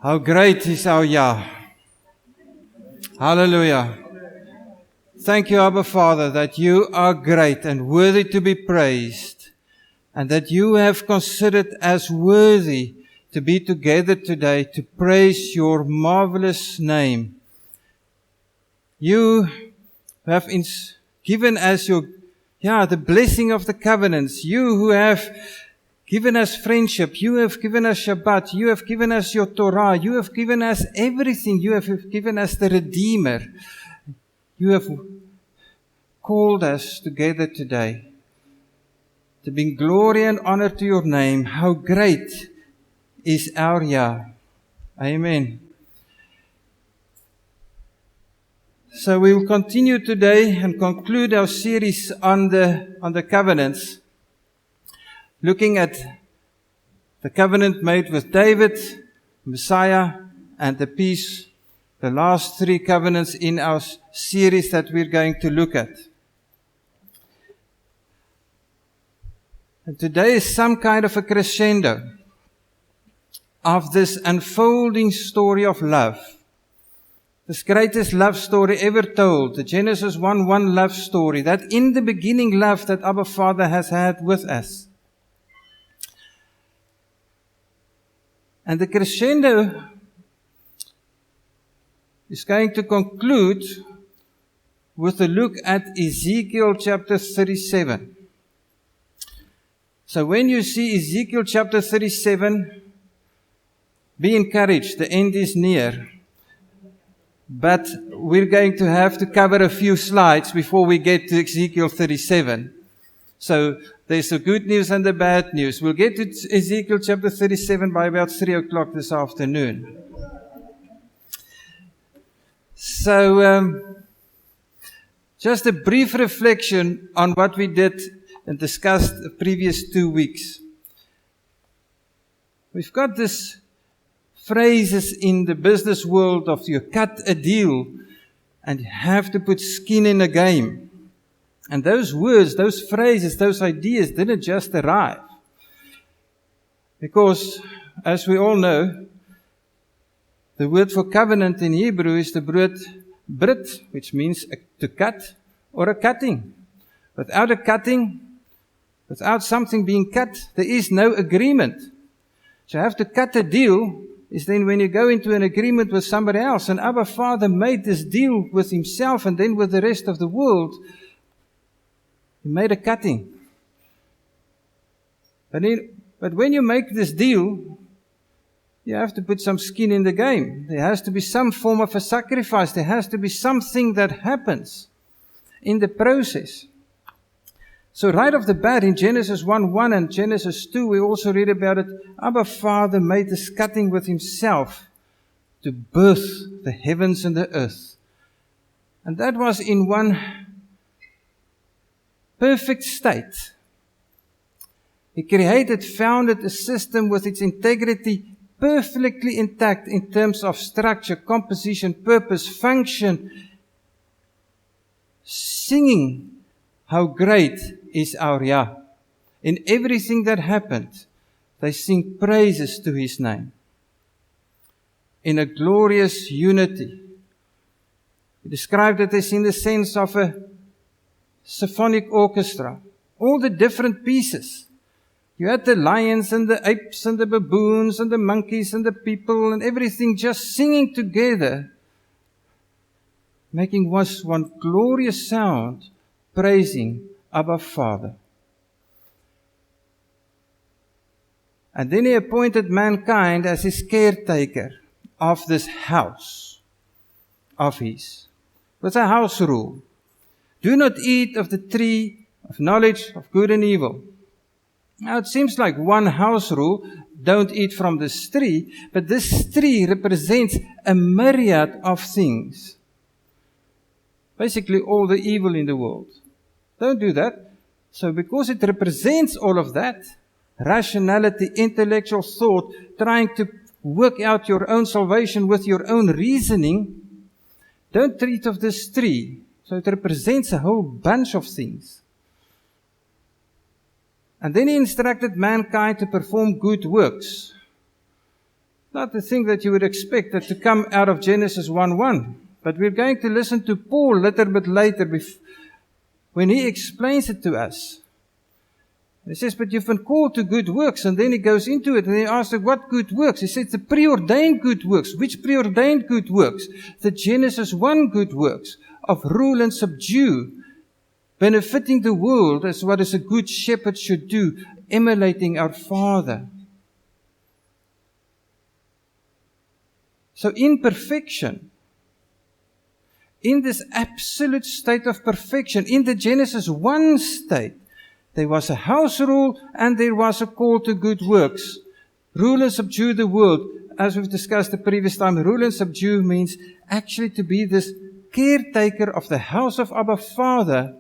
How great is our Yah. Hallelujah. Thank you, Abba Father, that you are great and worthy to be praised, and that you have considered us worthy to be together today to praise your marvelous name. You have given us the blessing of the covenants. You who have given us friendship. You have given us Shabbat. You have given us your Torah. You have given us everything. You have given us the Redeemer. You have called us together today to bring glory and honor to your name. How great is our Yah. Amen. So we will continue today and conclude our series on the covenants, looking at the covenant made with David, Messiah, and the peace, the last three covenants in our series that we're going to look at. And today is some kind of a crescendo of this unfolding story of love. This greatest love story ever told, the Genesis 1:1 love story, that in the beginning love that Abba Father has had with us. And the crescendo is going to conclude with a look at Ezekiel chapter 37. So when you see Ezekiel chapter 37, be encouraged, the end is near. But we're going to have to cover a few slides before we get to Ezekiel 37. So there's the good news and the bad news. We'll get to Ezekiel chapter 37 by about 3 o'clock this afternoon. So just a brief reflection on what we did and discussed the previous 2 weeks. We've got this phrases in the business world of you cut a deal and you have to put skin in a game. And those words, those phrases, those ideas didn't just arrive. Because, as we all know, the word for covenant in Hebrew is the word brit, which means to cut or a cutting. Without a cutting, without something being cut, there is no agreement. So you have to cut a deal is then when you go into an agreement with somebody else. And Abba Father made this deal with himself and then with the rest of the world. He made a cutting. But when you make this deal, you have to put some skin in the game. There has to be some form of a sacrifice. There has to be something that happens in the process. So right off the bat in Genesis 1:1 and Genesis 2, we also read about it. Abba Father made this cutting with himself to birth the heavens and the earth. And that was in one perfect state. He created, founded a system with its integrity perfectly intact in terms of structure, composition, purpose, function, singing how great is our Yah. In everything that happened, they sing praises to his name. In a glorious unity. He described it as in the sense of a symphonic orchestra. All the different pieces. You had the lions and the apes and the baboons and the monkeys and the people and everything just singing together, making one glorious sound, praising Abba Father. And then he appointed mankind as his caretaker of this house of his, with a house rule. Do not eat of the tree of knowledge of good and evil. Now it seems like one house rule, don't eat from this tree, but this tree represents a myriad of things. Basically all the evil in the world. Don't do that. So because it represents all of that, rationality, intellectual thought, trying to work out your own salvation with your own reasoning, don't eat of this tree. So it represents a whole bunch of things. And then he instructed mankind to perform good works. not the thing that you would expect that to come out of Genesis 1:1. But we're going to listen to Paul a little bit later when he explains it to us. He says, but you've been called to good works. And then he goes into it and he asks, what good works? He says, the preordained good works. Which preordained good works? The Genesis 1 good works of rule and subdue, benefiting the world as what a good shepherd should do, emulating our Father. So in perfection, in this absolute state of perfection, in the Genesis 1 state, there was a house rule and there was a call to good works. Rule and subdue the world. As we've discussed the previous time, rule and subdue means actually to be this caretaker of the house of Abba Father,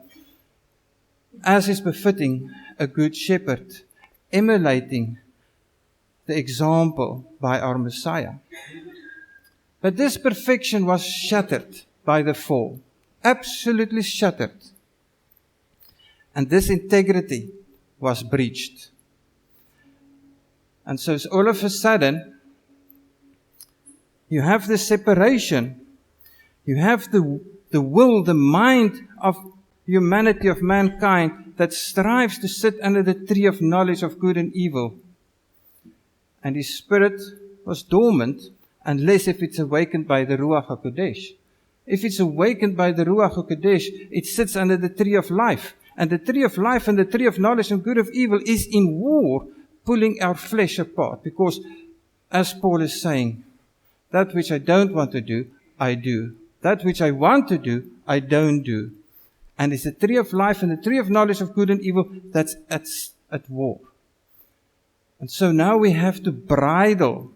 as is befitting a good shepherd, emulating the example by our Messiah. But this perfection was shattered by the fall. Absolutely shattered. And this integrity was breached. And so all of a sudden, you have this separation. You have the will, the mind of humanity, of mankind, that strives to sit under the tree of knowledge of good and evil. And his spirit was dormant, unless if it's awakened by the Ruach HaKodesh. If it's awakened by the Ruach HaKodesh, it sits under the tree of life. And the tree of life and the tree of knowledge of good and evil is in war, pulling our flesh apart. Because, as Paul is saying, that which I don't want to do, I do. That which I want to do, I don't do. And it's the tree of life and the tree of knowledge of good and evil that's at war. And so now we have to bridle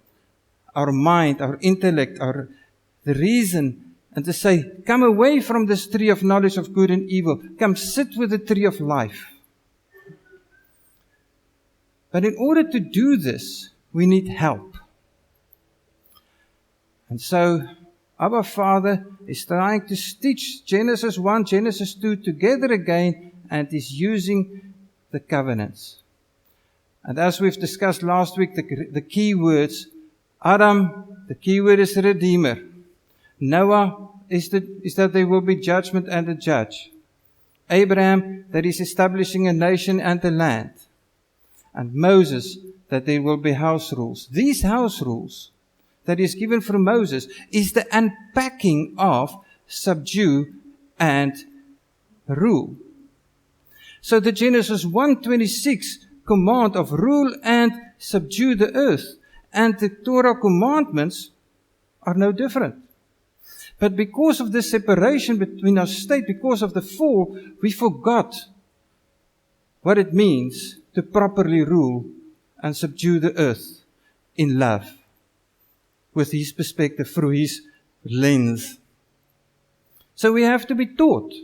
our mind, our intellect, the reason, and to say, come away from this tree of knowledge of good and evil. Come sit with the tree of life. But in order to do this, we need help. And so, Abba Father is trying to stitch Genesis 1, Genesis 2 together again, and is using the covenants. And as we've discussed last week, the key words, Adam, the key word is Redeemer. Noah is that there will be judgment and a judge. Abraham, that is establishing a nation and a land. And Moses, that there will be house rules. These house rules that is given from Moses is the unpacking of subdue and rule. So the Genesis 1:26 command of rule and subdue the earth and the Torah commandments are no different. But because of this separation between our state, because of the fall, we forgot what it means to properly rule and subdue the earth in love, with his perspective, through his lens. So we have to be taught.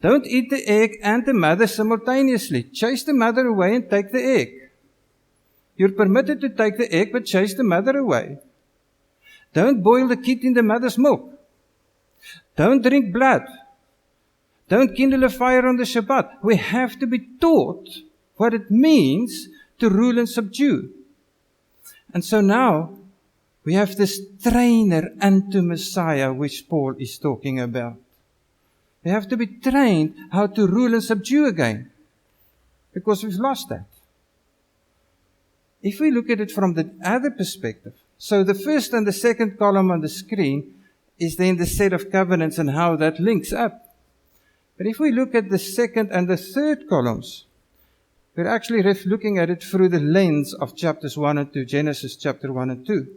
Don't eat the egg and the mother simultaneously. Chase the mother away and take the egg. You're permitted to take the egg, but chase the mother away. Don't boil the kid in the mother's milk. Don't drink blood. Don't kindle a fire on the Shabbat. We have to be taught what it means to rule and subdue. And so now, we have this trainer unto Messiah, which Paul is talking about. We have to be trained how to rule and subdue again, because we've lost that. If we look at it from the other perspective, so the first and the second column on the screen is then the set of covenants and how that links up. But if we look at the second and the third columns, we're actually looking at it through the lens of chapters 1 and 2, Genesis chapter 1 and 2.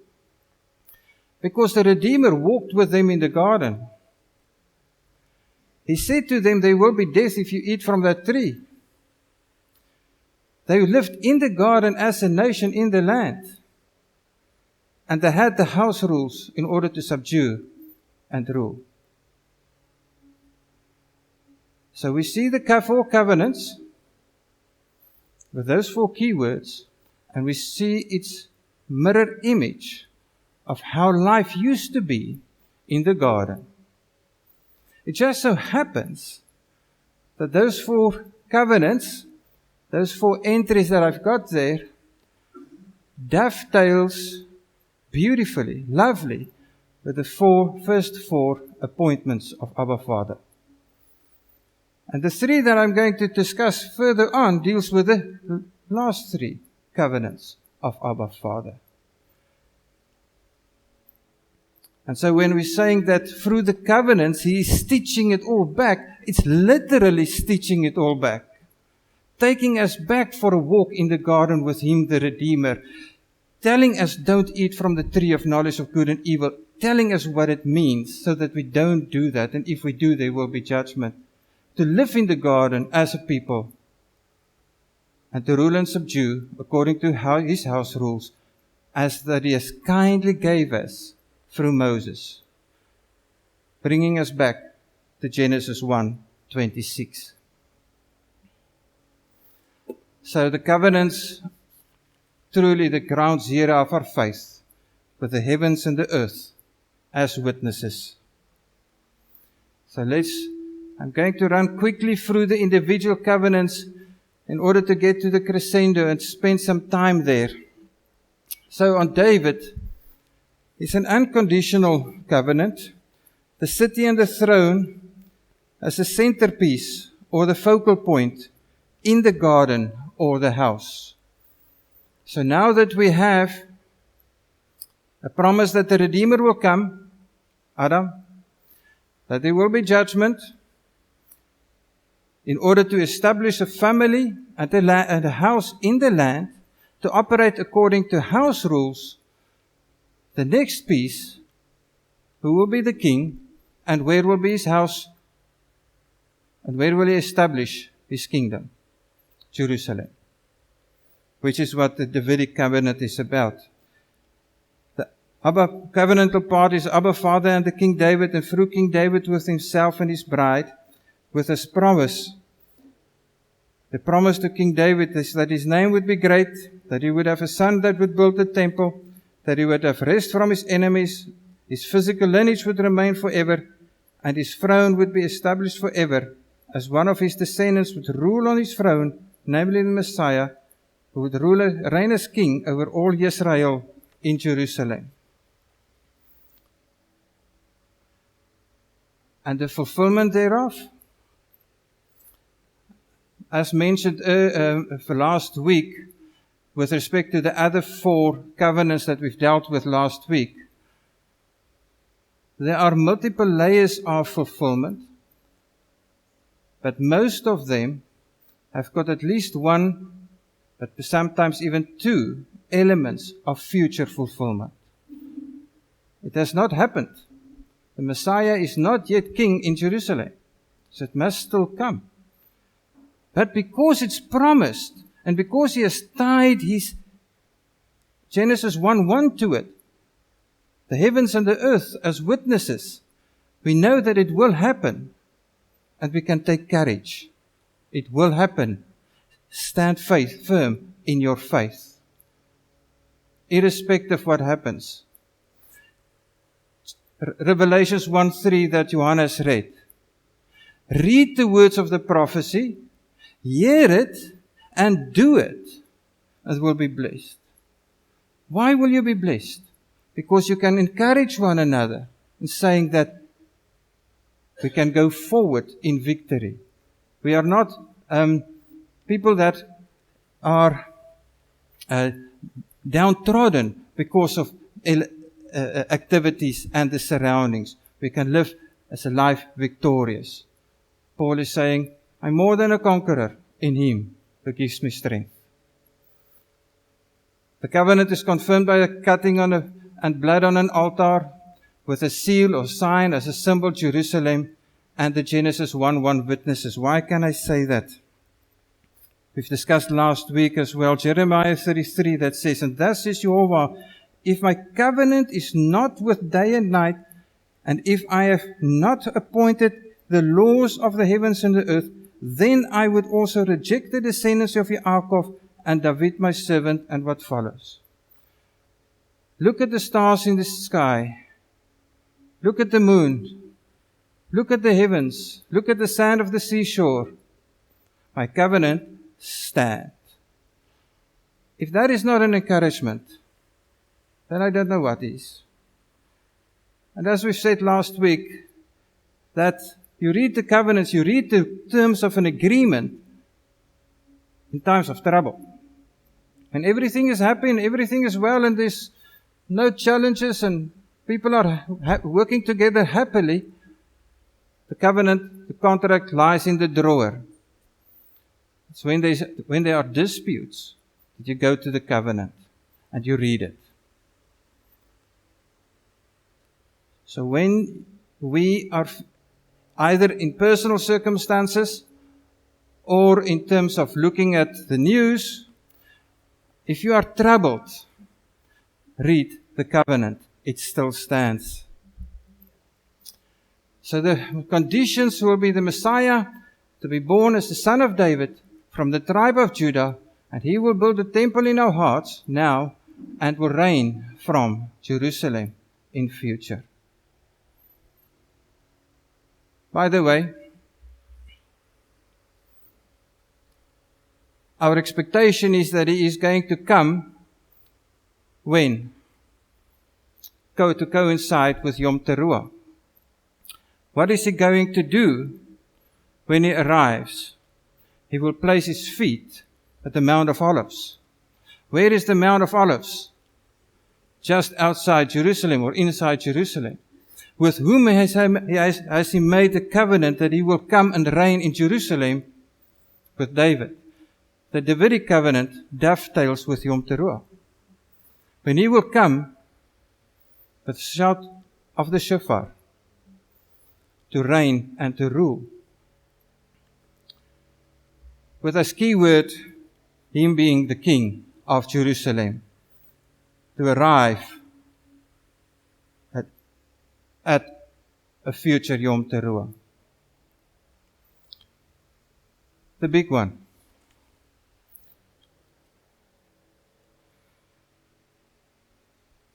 Because the Redeemer walked with them in the garden. He said to them, there will be death if you eat from that tree. They lived in the garden as a nation in the land. And they had the house rules in order to subdue and rule. So we see the 4 covenants with those 4 keywords, and we see its mirror image of how life used to be in the garden. It just so happens that those 4 covenants, those 4 entries that I've got there, dovetails beautifully, lovely, with the first four appointments of Abba Father. And the three that I'm going to discuss further on deals with the last three covenants of Abba Father. And so when we're saying that through the covenants He is stitching it all back, it's literally stitching it all back. Taking us back for a walk in the garden with Him, the Redeemer. Telling us don't eat from the tree of knowledge of good and evil. Telling us what it means so that we don't do that. And if we do, there will be judgment. To live in the garden as a people. And to rule and subdue according to His house rules. As that He has kindly gave us through Moses, bringing us back to Genesis 1:26. So the covenants, truly the ground zero of our faith, with the heavens and the earth as witnesses. So I'm going to run quickly through the individual covenants in order to get to the crescendo and spend some time there. So on David, it's an unconditional covenant. The city and the throne as a centerpiece or the focal point in the garden or the house. So now that we have a promise that the Redeemer will come, Adam, that there will be judgment in order to establish a family and a house in the land to operate according to house rules. The next piece, who will be the king, and where will be his house, and where will he establish his kingdom? Jerusalem. Which is what the Davidic Covenant is about. The covenantal part is Abba Father and the King David, and through King David with himself and his bride, with his promise. The promise to King David is that his name would be great, that he would have a son that would build the temple, that he would have rest from his enemies, his physical lineage would remain forever, and his throne would be established forever, as one of his descendants would rule on his throne, namely the Messiah, who would reign as king over all Israel in Jerusalem. And the fulfillment thereof, as mentioned for last week, with respect to the other four covenants that we've dealt with last week, there are multiple layers of fulfillment, but most of them have got at least one, but sometimes even two elements of future fulfillment. It has not happened. The Messiah is not yet king in Jerusalem, so it must still come. But because it's promised, and because He has tied His Genesis 1:1 to it, the heavens and the earth as witnesses, we know that it will happen, and we can take courage. It will happen. Stand firm in your faith, irrespective of what happens. Revelations 1:3 that Johannes read. Read the words of the prophecy, hear it, and do it, and will be blessed. Why will you be blessed? Because you can encourage one another in saying that we can go forward in victory. We are not people that are downtrodden because of activities and the surroundings. We can live as a life victorious. Paul is saying, I'm more than a conqueror in Him who gives me strength. The covenant is confirmed by the cutting and blood on an altar with a seal or sign as a symbol Jerusalem and the Genesis 1:1 witnesses. Why can I say that? We've discussed last week as well, Jeremiah 33 that says, and thus says Jehovah, if my covenant is not with day and night, and if I have not appointed the laws of the heavens and the earth, then I would also reject the descendants of Yaakov and David my servant, and what follows. Look at the stars in the sky. Look at the moon. Look at the heavens. Look at the sand of the seashore. My covenant stands. If that is not an encouragement, then I don't know what is. And as we said last week, that you read the covenants, you read the terms of an agreement in times of trouble. When everything is happy and everything is well and there's no challenges and people are working together happily, the covenant, the contract lies in the drawer. It's when there are disputes that you go to the covenant and you read it. So when we are either in personal circumstances or in terms of looking at the news, if you are troubled, read the covenant. It still stands. So the conditions will be the Messiah to be born as the son of David from the tribe of Judah, and he will build a temple in our hearts now and will reign from Jerusalem in future. By the way, our expectation is that he is going to come when? To coincide with Yom Teruah. What is he going to do when he arrives? He will place his feet at the Mount of Olives. Where is the Mount of Olives? Just outside Jerusalem or inside Jerusalem. With whom has he made the covenant that he will come and reign in Jerusalem? With David. The Davidic Covenant dovetails with Yom Teruah. When he will come with the shout of the shofar to reign and to rule. With as key word, him being the king of Jerusalem, to arrive at a future Yom Teruah. The big one.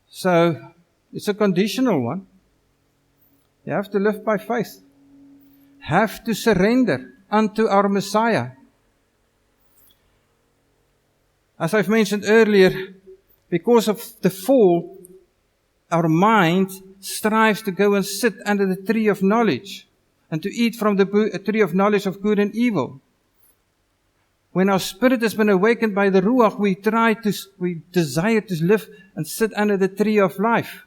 So, it's a conditional one. You have to live by faith. Have to surrender unto our Messiah. As I've mentioned earlier, because of the fall, our mind strives to go and sit under the tree of knowledge and to eat from the tree of knowledge of good and evil. When our spirit has been awakened by the Ruach, we desire to live and sit under the tree of life.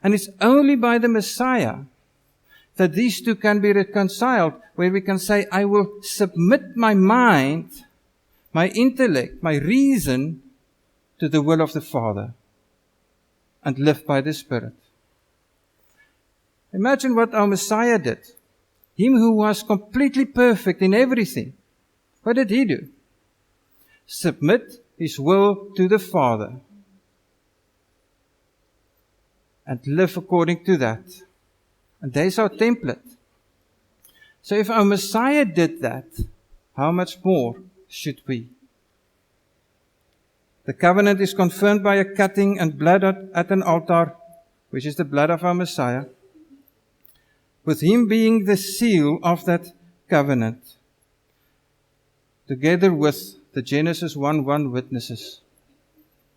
And it's only by the Messiah that these two can be reconciled, where we can say, I will submit my mind, my intellect, my reason to the will of the Father and live by the Spirit. Imagine what our Messiah did. Him who was completely perfect in everything. What did he do? Submit his will to the Father and live according to that. And there's our template. So if our Messiah did that, how much more should we? The covenant is confirmed by a cutting and blood at an altar, which is the blood of our Messiah, with him being the seal of that covenant, together with the Genesis 1:1 witnesses.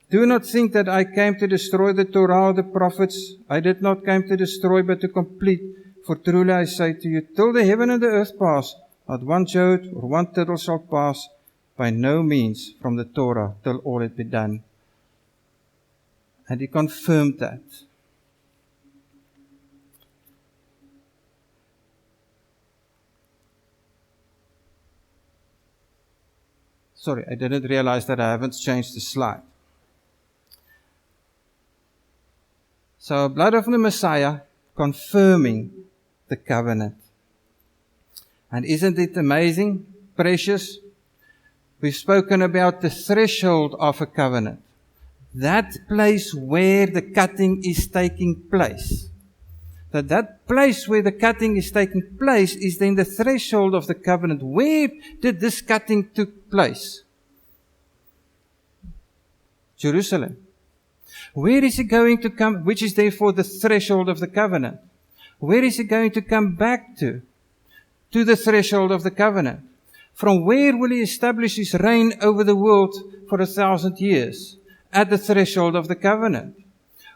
Do not think that I came to destroy the Torah or the prophets. I did not come to destroy, but to complete. For truly I say to you, till the heaven and the earth pass, not one jot or one tittle shall pass, by no means from the Torah, till all it be done. And he confirmed that. Sorry, I didn't realize that I haven't changed the slide. So, blood of the Messiah confirming the covenant. And isn't it amazing, precious? We've spoken about the threshold of a covenant. That place where the cutting is taking place. That place where the cutting is taking place is then the threshold of the covenant. Where did this cutting take place? Jerusalem. Where is he going to come, which is therefore the threshold of the covenant? Where is he going to come back to? To the threshold of the covenant. From where will he establish his reign over the world for 1,000 years? at the threshold of the covenant?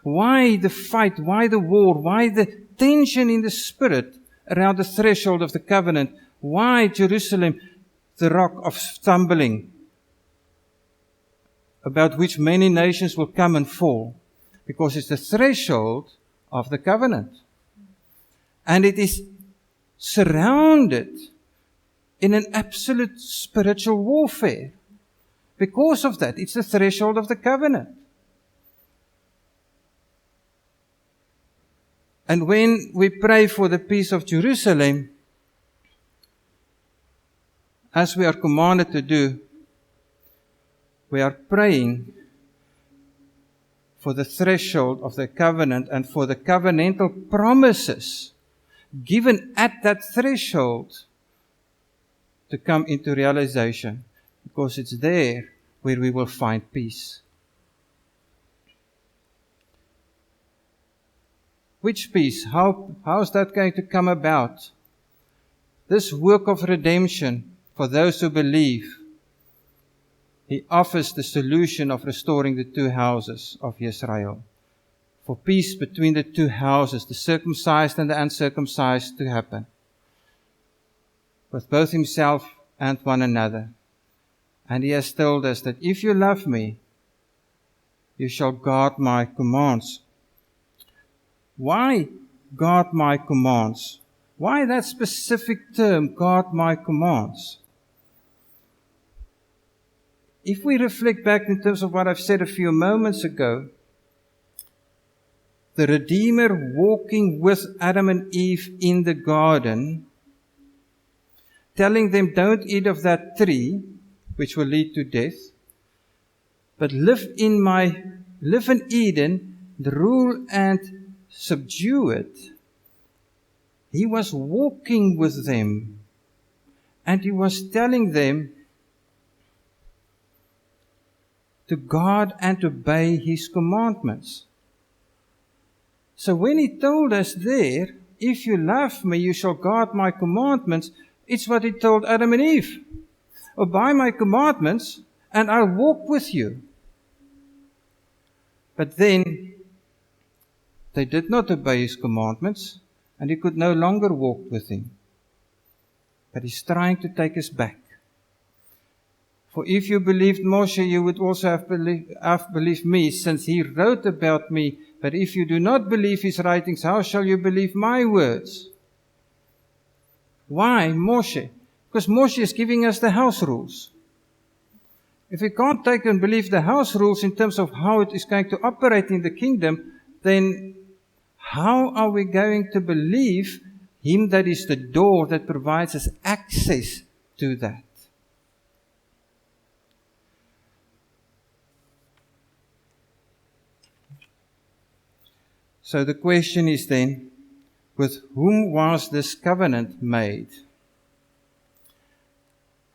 Why the fight? Why the war? Why the tension in the spirit around the threshold of the covenant? Why Jerusalem, the rock of stumbling, about which many nations will come and fall? Because it's the threshold of the covenant. And it is surrounded in an absolute spiritual warfare. Because of that, it's the threshold of the covenant. And when we pray for the peace of Jerusalem, as we are commanded to do, we are praying for the threshold of the covenant and for the covenantal promises given at that threshold to come into realization, because it's there where we will find peace. Which peace? How is that going to come about? This work of redemption for those who believe, He offers the solution of restoring the two houses of Israel. For peace between the two houses, the circumcised and the uncircumcised, to happen. With both Himself and one another. And He has told us that if you love me, you shall guard my commands. Why guard my commands? Why that specific term, guard my commands? If we reflect back in terms of what I've said a few moments ago, the Redeemer walking with Adam and Eve in the garden, telling them, don't eat of that tree, which will lead to death, but live in Eden, rule and subdue it. He was walking with them, and He was telling them to guard and obey His commandments. So when He told us there, if you love me, you shall guard my commandments, it's what He told Adam and Eve. Obey my commandments, and I'll walk with you. But then, they did not obey His commandments, and He could no longer walk with them. But He's trying to take us back. For if you believed Moshe, you would also have believed me, since he wrote about me. But if you do not believe his writings, how shall you believe my words? Why Moshe? Because Moshe is giving us the house rules. If we can't take and believe the house rules in terms of how it is going to operate in the kingdom, then how are we going to believe Him that is the door that provides us access to that? So the question is then, with whom was this covenant made?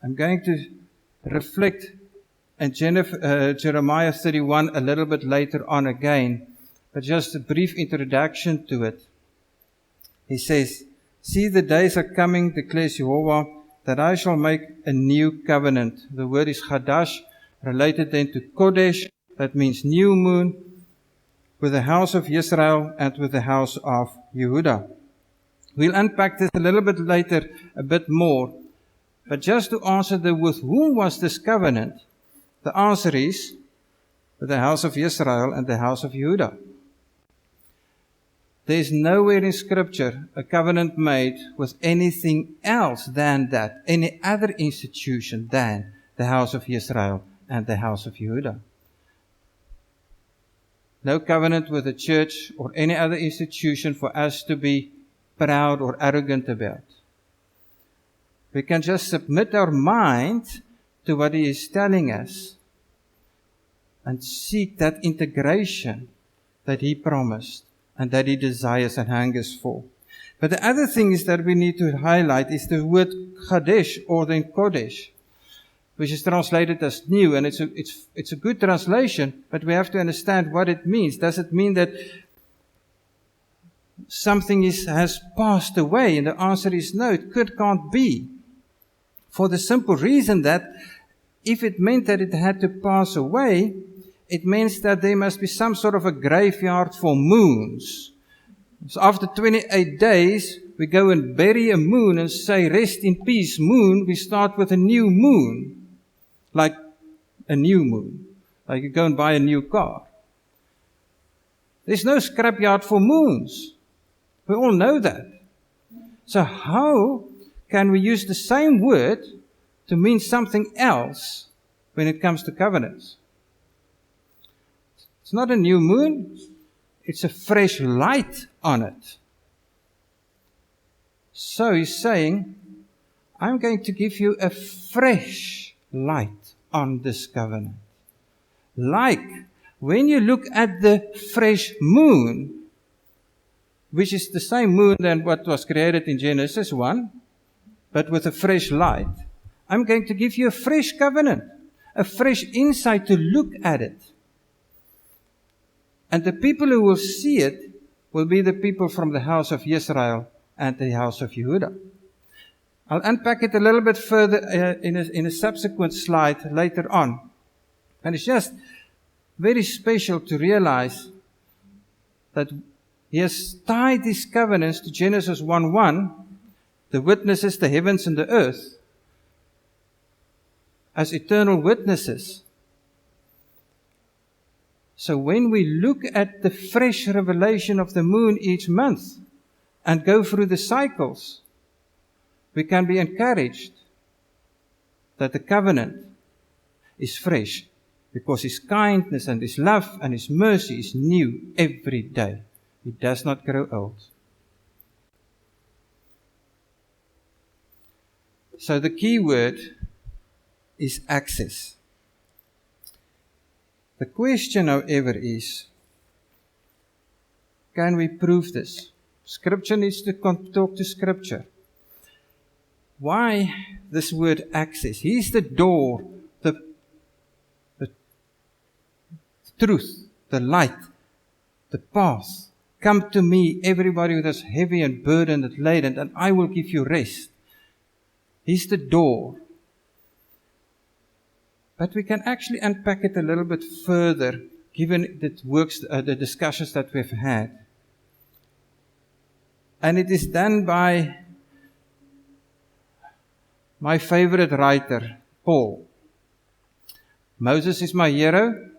I'm going to reflect in Jeremiah 31 a little bit later on again, but just a brief introduction to it. He says, see, the days are coming, declares Jehovah, that I shall make a new covenant. The word is Chadash, related then to Kodesh, that means new moon, with the house of Israel and with the house of Yehudah. We'll unpack this a little bit later, a bit more. But just to answer with whom was this covenant, the answer is with the house of Israel and the house of Yehudah. There is nowhere in Scripture a covenant made with anything else than that, any other institution than the house of Israel and the house of Yehudah. No covenant with the church or any other institution for us to be proud or arrogant about. We can just submit our mind to what He is telling us and seek that integration that He promised and that He desires and hungers for. But the other thing is that we need to highlight is the word Chadesh or then Kodesh, which is translated as new, and it's a good translation, but we have to understand what it means. Does it mean that something has passed away? And the answer is no, it can't be. For the simple reason that if it meant that it had to pass away, it means that there must be some sort of a graveyard for moons. So after 28 days, we go and bury a moon and say, rest in peace, moon. We start with a new moon. Like a new moon. Like you go and buy a new car. There's no scrapyard for moons. We all know that. So how can we use the same word to mean something else when it comes to covenants? It's not a new moon. It's a fresh light on it. So he's saying, I'm going to give you a fresh light on this covenant. Like when you look at the fresh moon, which is the same moon than what was created in Genesis 1, but with a fresh light, I'm going to give you a fresh covenant, a fresh insight to look at it. And the people who will see it will be the people from the house of Israel and the house of Yehuda. I'll unpack it a little bit further in a subsequent slide later on. And it's just very special to realize that he has tied these covenants to Genesis 1:1, the witnesses, the heavens and the earth, as eternal witnesses. So when we look at the fresh revelation of the moon each month and go through the cycles, we can be encouraged that the covenant is fresh because His kindness and His love and His mercy is new every day. He does not grow old. So the key word is access. The question, however, is, can we prove this? Scripture needs to talk to Scripture. Why this word access? He's the door, the truth, the light, the path. Come to me, everybody who is heavy and burdened and laden, and I will give you rest. He's the door. But we can actually unpack it a little bit further, given the discussions that we've had. And it is done by my favorite writer, Paul. Moses is my hero.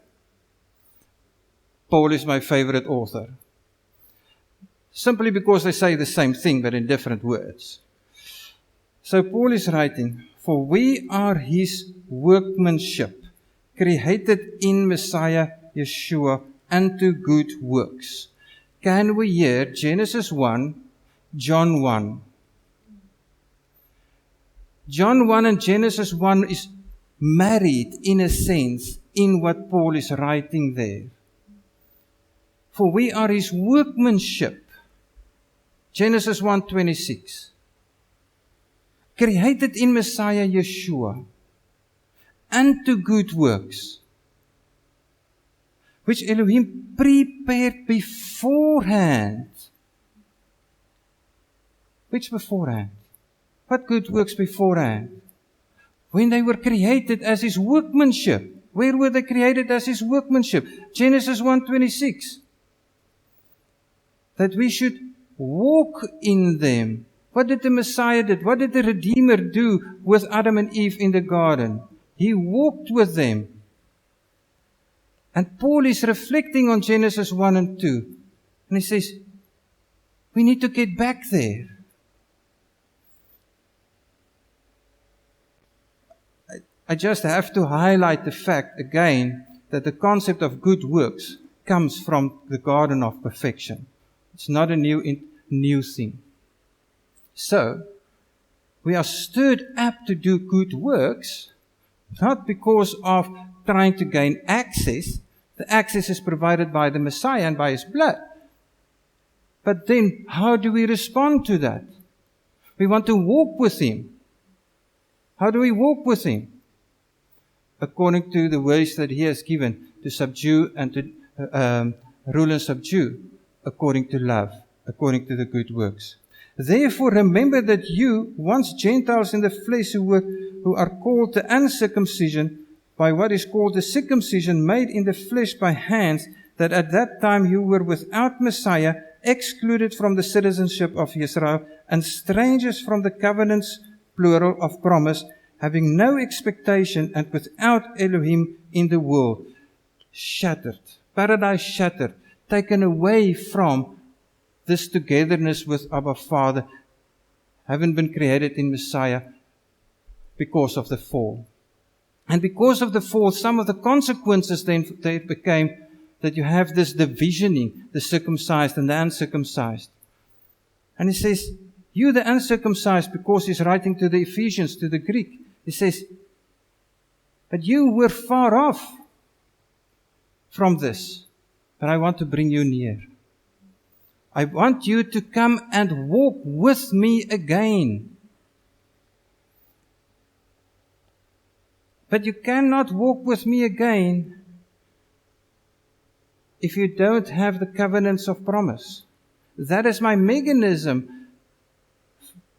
Paul is my favorite author. Simply because they say the same thing, but in different words. So Paul is writing, for we are His workmanship, created in Messiah Yeshua unto good works. Can we hear Genesis 1, John 1? John 1 and Genesis 1 is married in a sense in what Paul is writing there. For we are His workmanship. Genesis 1:26. Created in Messiah Yeshua unto good works, which Elohim prepared beforehand. Which beforehand? What good works beforehand? When they were created as His workmanship. Where were they created as His workmanship? Genesis 1:26. That we should walk in them. What did the Messiah do? What did the Redeemer do with Adam and Eve in the garden? He walked with them. And Paul is reflecting on Genesis 1 and 2. And he says, we need to get back there. I just have to highlight the fact again that the concept of good works comes from the Garden of Perfection. It's not a new thing. So, we are stirred up to do good works, not because of trying to gain access. The access is provided by the Messiah and by His blood. But then, how do we respond to that? We want to walk with Him. How do we walk with Him? According to the ways that He has given to subdue and to rule and subdue, according to love, according to the good works. Therefore, remember that you, once Gentiles in the flesh who are called to uncircumcision by what is called the circumcision made in the flesh by hands, that at that time you were without Messiah, excluded from the citizenship of Israel, and strangers from the covenants, plural, of promise, having no expectation and without Elohim in the world. Shattered, paradise shattered, taken away from this togetherness with Abba Father, haven't been created in Messiah because of the fall. And because of the fall, some of the consequences then they became that you have this divisioning, the circumcised and the uncircumcised. And he says, you the uncircumcised, because he's writing to the Ephesians, to the Greek, he says, but you were far off from this, but I want to bring you near. I want you to come and walk with me again. But you cannot walk with me again if you don't have the covenants of promise. That is my mechanism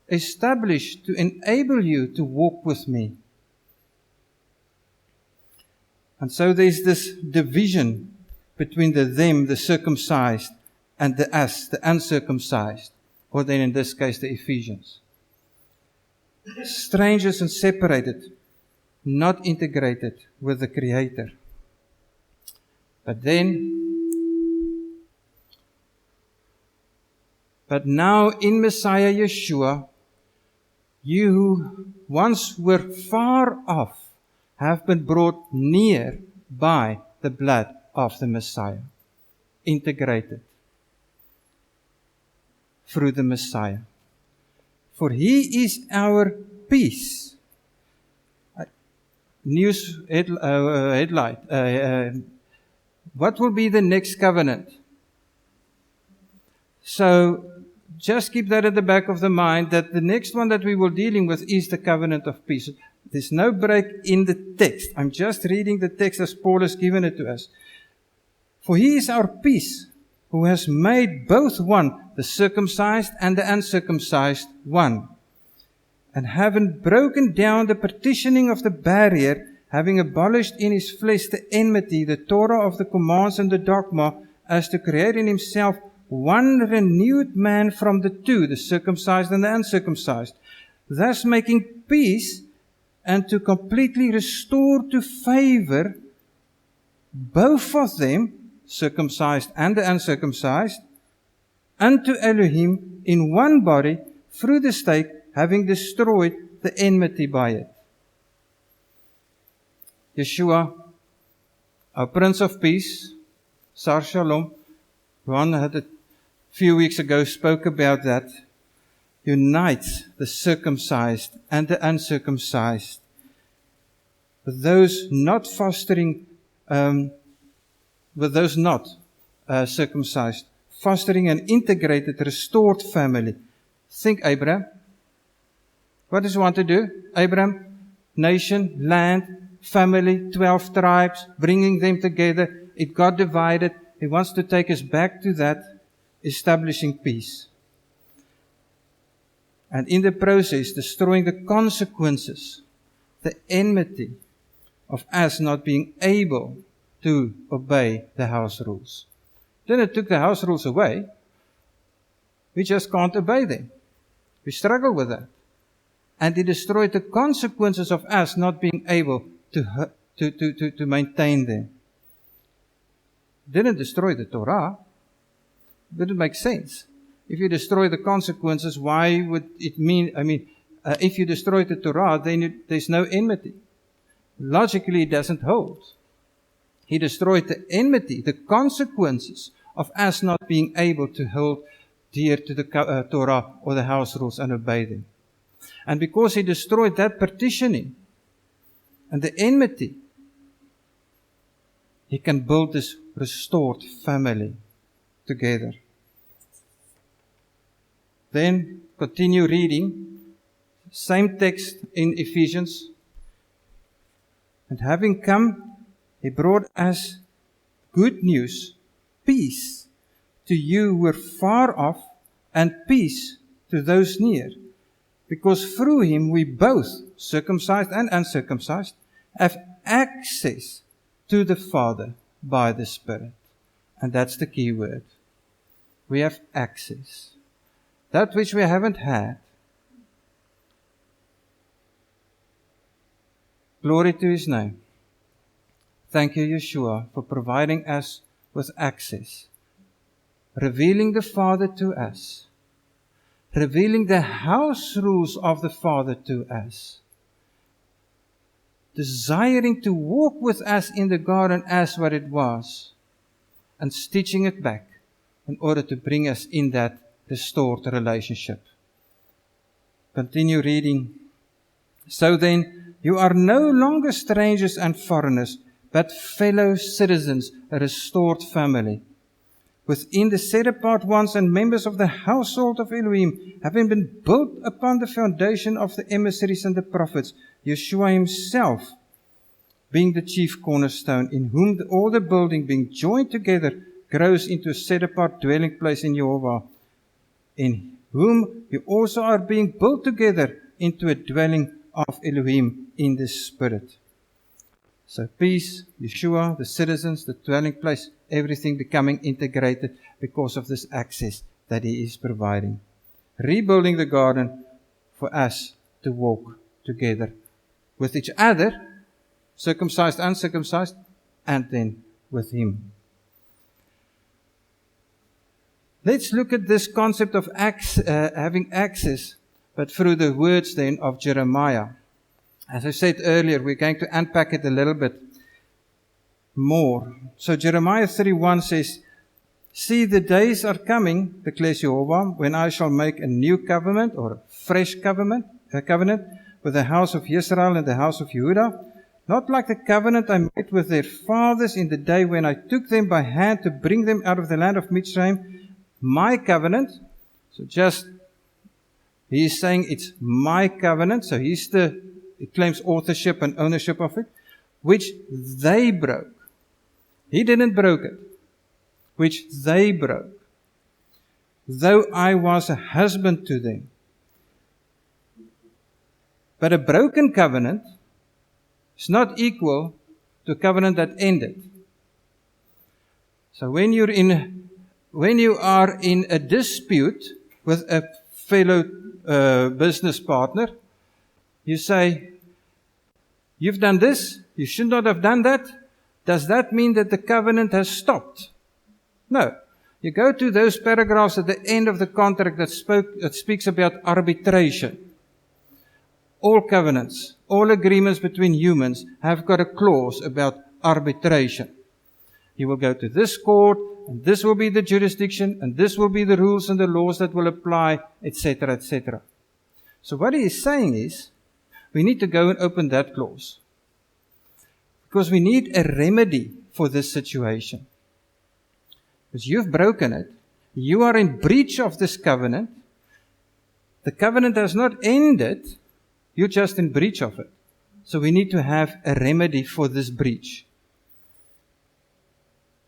established to enable you to walk with me. And so there's this division between the circumcised, and the us, the uncircumcised, or then in this case the Ephesians. Strangers and separated, not integrated with the Creator. But now in Messiah Yeshua, you who once were far off have been brought near by the blood of the Messiah, integrated through the Messiah. For He is our peace. News headlight. What will be the next covenant? So, just keep that at the back of the mind, that the next one that we will dealing with is the covenant of peace. There's no break in the text. I'm just reading the text as Paul has given it to us. For He is our peace, who has made both one, the circumcised and the uncircumcised, one. And having broken down the partitioning of the barrier, having abolished in His flesh the enmity, the Torah of the commands and the dogma, as to create in Himself one renewed man from the two, the circumcised and the uncircumcised, thus making peace, and to completely restore to favor both of them, circumcised and the uncircumcised, unto Elohim in one body through the stake, having destroyed the enmity by it. Yeshua, our Prince of Peace, Sar Shalom, Ron had a few weeks ago spoke about that, unites the circumcised and the uncircumcised, with those not fostering, with those not circumcised, fostering an integrated, restored family. Think Abraham. What does he want to do? Abraham, nation, land, family, 12 tribes, bringing them together. It got divided. He wants to take us back to that, establishing peace. And in the process, destroying the consequences, the enmity of us not being able to obey the house rules. Then it took the house rules away. We just can't obey them. We struggle with that. And He destroyed the consequences of us not being able to maintain them. Didn't destroy the Torah. Didn't make sense. If you destroy the consequences, why would it mean, if you destroy the Torah, then there's no enmity. Logically, it doesn't hold. He destroyed the enmity, the consequences of us not being able to hold dear to the Torah or the house rules and obey them. And because He destroyed that partitioning and the enmity, He can build this restored family together. Then continue reading. Same text in Ephesians. And having come, He brought us good news, peace to you who were far off, and peace to those near. Because through Him we both, circumcised and uncircumcised, have access to the Father by the Spirit. And that's the key word. We have access. That which we haven't had. Glory to His name. Thank you, Yeshua, for providing us with access. Revealing the Father to us. Revealing the house rules of the Father to us. Desiring to walk with us in the garden as what it was. And stitching it back in order to bring us in that restored relationship. Continue reading. So then, you are no longer strangers and foreigners, but fellow citizens, a restored family. Within the set-apart ones and members of the household of Elohim, having been built upon the foundation of the emissaries and the prophets, Yeshua Himself being the chief cornerstone, in whom all the building being joined together grows into a set-apart dwelling place in Jehovah, in whom you also are being built together into a dwelling of Elohim in the Spirit. So peace, Yeshua, the citizens, the dwelling place, everything becoming integrated because of this access that He is providing. Rebuilding the garden for us to walk together with each other, circumcised, uncircumcised, and then with Him. Let's look at this concept of having access, but through the words then of Jeremiah. As I said earlier, we're going to unpack it a little bit more. So Jeremiah 31 says, See, the days are coming, declares Jehovah, when I shall make a new covenant, or a fresh covenant with the house of Israel and the house of Judah, not like the covenant I made with their fathers in the day when I took them by hand to bring them out of the land of Mitzrayim. My covenant. So he is saying it's my covenant. So he claims authorship and ownership of it, which they broke. He didn't broke it, which they broke. Though I was a husband to them. But a broken covenant is not equal to a covenant that ended. So when you are in a dispute with a fellow business partner, you say, you've done this, you should not have done that. Does that mean that the covenant has stopped? No. You go to those paragraphs at the end of the contract that speaks about arbitration. All covenants, all agreements between humans have got a clause about arbitration. You will go to this court, and this will be the jurisdiction, and this will be the rules and the laws that will apply, etc., etc. So what he is saying is, we need to go and open that clause. Because we need a remedy for this situation. Because you've broken it. You are in breach of this covenant. The covenant has not ended. You're just in breach of it. So we need to have a remedy for this breach.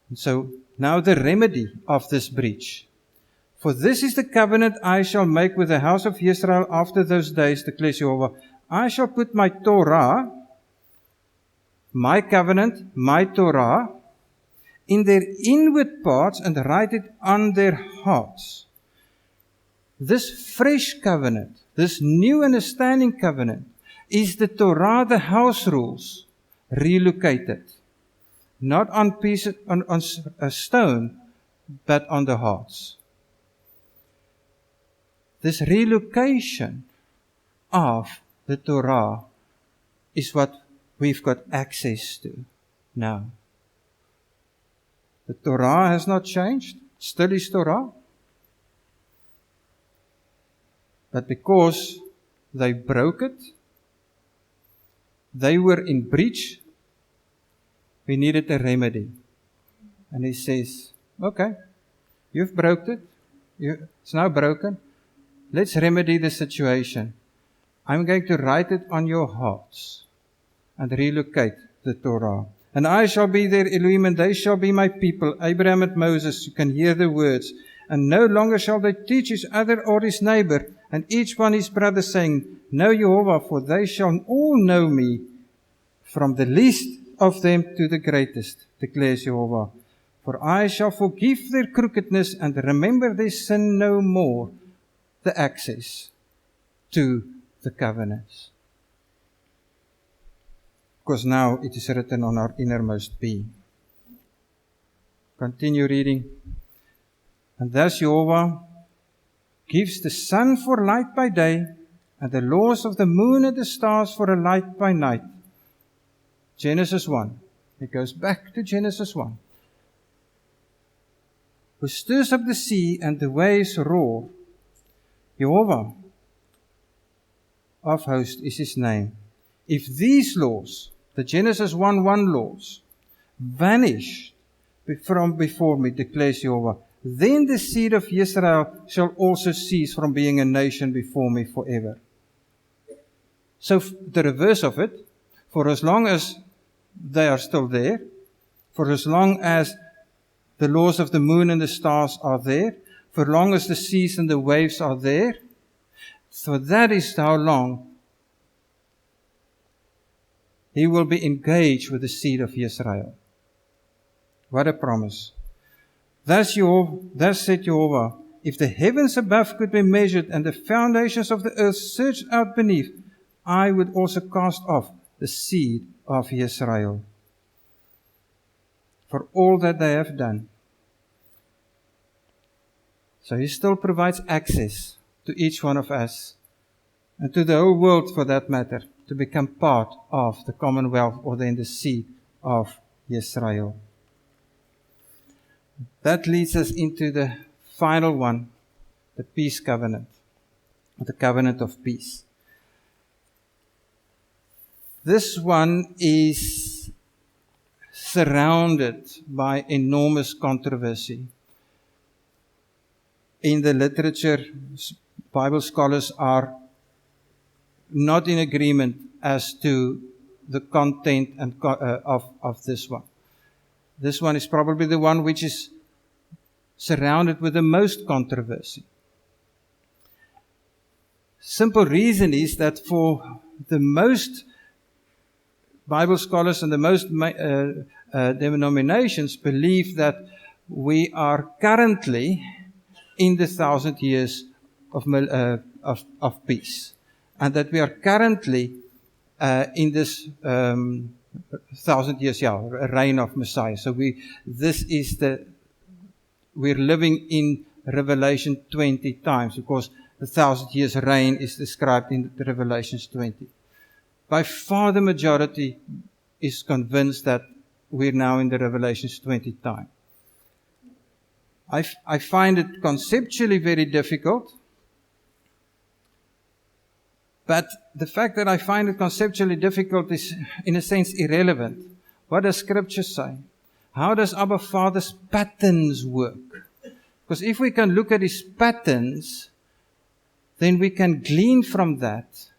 And so now the remedy of this breach. For this is the covenant I shall make with the house of Israel after those days, declares Jehovah. I shall put my Torah, my covenant, my Torah, in their inward parts and write it on their hearts. This fresh covenant, this new understanding covenant, is the Torah, the house rules, relocated. Not on pieces, on a stone, but on the hearts. This relocation of the Torah is what we've got access to now. The Torah has not changed, still is Torah. But because they broke it, they were in breach, we needed a remedy. And he says, okay, you've broke it, it's now broken, let's remedy the situation. I'm going to write it on your hearts and relocate the Torah. And I shall be their Elohim, and they shall be my people. Abraham and Moses, you can hear the words. And no longer shall they teach his other or his neighbor, and each one his brother, saying, Know Jehovah, for they shall all know me, from the least of them to the greatest, declares Jehovah. For I shall forgive their crookedness and remember their sin no more, the access to the covenants. Because now it is written on our innermost being. Continue reading. And thus Jehovah gives the sun for light by day, and the laws of the moon and the stars for a light by night. Genesis 1. It goes back to Genesis 1. Who stirs up the sea and the waves roar. Jehovah of hosts is his name. If these laws, the Genesis 1:1 laws, vanish from before me, declares Jehovah, then the seed of Israel shall also cease from being a nation before me forever. So the reverse of it, for as long as they are still there, for as long as the laws of the moon and the stars are there, for as long as the seas and the waves are there, so that is how long he will be engaged with the seed of Israel. What a promise. Thus said Jehovah, if the heavens above could be measured and the foundations of the earth searched out beneath, I would also cast off the seed of Israel for all that they have done. So he still provides access to each one of us and to the whole world for that matter to become part of the commonwealth or then the seed of Israel. That leads us into the final one, the peace covenant, the covenant of peace. This one is surrounded by enormous controversy. In the literature, Bible scholars are not in agreement as to the content and of this one. This one is probably the one which is surrounded with the most controversy. Simple reason is that for the most Bible scholars and the most denominations believe that we are currently in the 1,000 years of peace, and that we are currently in this 1,000 years, reign of Messiah. So we're living in Revelation 20 times, because the 1,000 years reign is described in Revelations 20. By far the majority is convinced that we're now in the Revelations 20 time. I find it conceptually very difficult, but the fact that I find it conceptually difficult is, in a sense, irrelevant. What does Scripture say? How does Abba Father's patterns work? Because if we can look at his patterns, then we can glean from that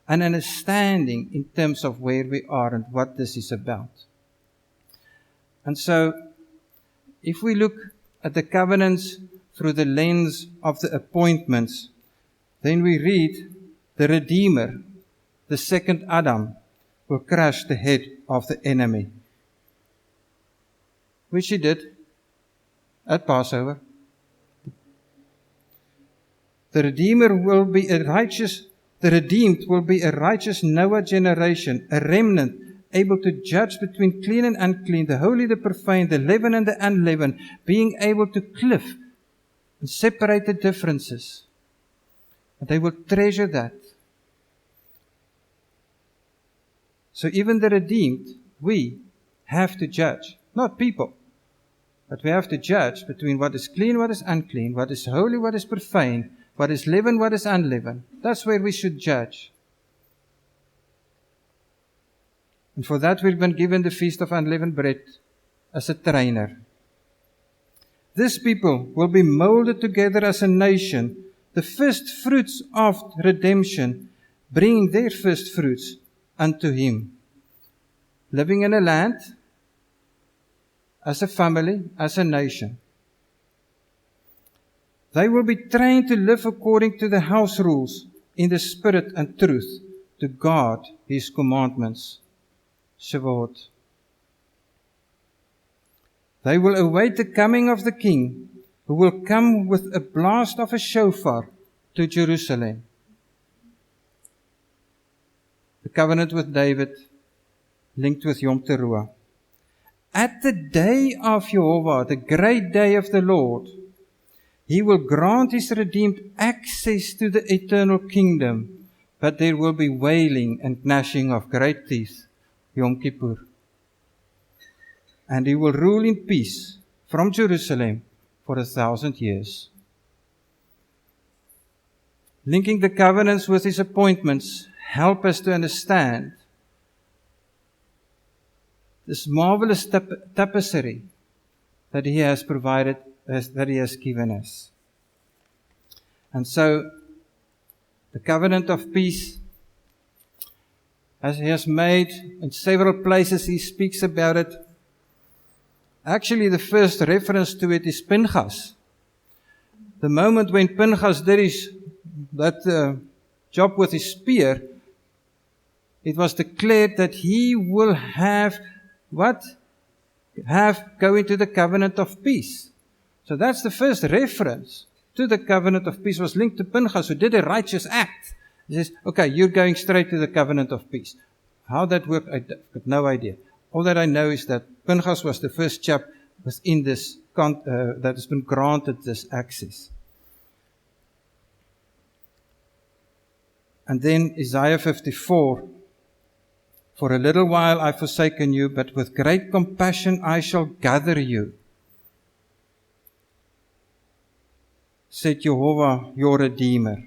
an understanding in terms of where we are and what this is about. And so, if we look at the covenants through the lens of the appointments, then we read the Redeemer, the second Adam, will crush the head of the enemy, which he did at Passover. The redeemed will be a righteous Noah generation, a remnant able to judge between clean and unclean, the holy, the profane, the leavened and the unleavened, being able to cliff and separate the differences. And they will treasure that. So even the redeemed, we have to judge, not people, but we have to judge between what is clean, what is unclean, what is holy, what is profane, what is leavened, what is unleavened. That's where we should judge. And for that we've been given the Feast of Unleavened Bread as a trainer. This people will be molded together as a nation, the first fruits of redemption, bringing their first fruits unto Him. Living in a land, as a family, as a nation. They will be trained to live according to the house rules in the spirit and truth, to guard His commandments. se word. They will await the coming of the King, who will come with a blast of a shofar to Jerusalem. The covenant with David, linked with Yom Teruah. At the day of Jehovah, the great day of the Lord, He will grant His redeemed access to the eternal kingdom, but there will be wailing and gnashing of great teeth, Yom Kippur. And He will rule in peace from Jerusalem for 1,000 years. Linking the covenants with His appointments help us to understand this marvelous tapestry that He has provided, that He has given us. And so, the covenant of peace, as He has made in several places, He speaks about it. Actually, the first reference to it is Pinchas. The moment when Pinchas did that job with his spear, it was declared that he will have what? Go into the covenant of peace. So that's the first reference to the covenant of peace, was linked to Pinchas, who did a righteous act. He says, okay, you're going straight to the covenant of peace. How that worked, I've got no idea. All that I know is that Pinchas was the first chap within this that has been granted this access. And then Isaiah 54, for a little while I've forsaken you, but with great compassion I shall gather you, said Jehovah, your Redeemer.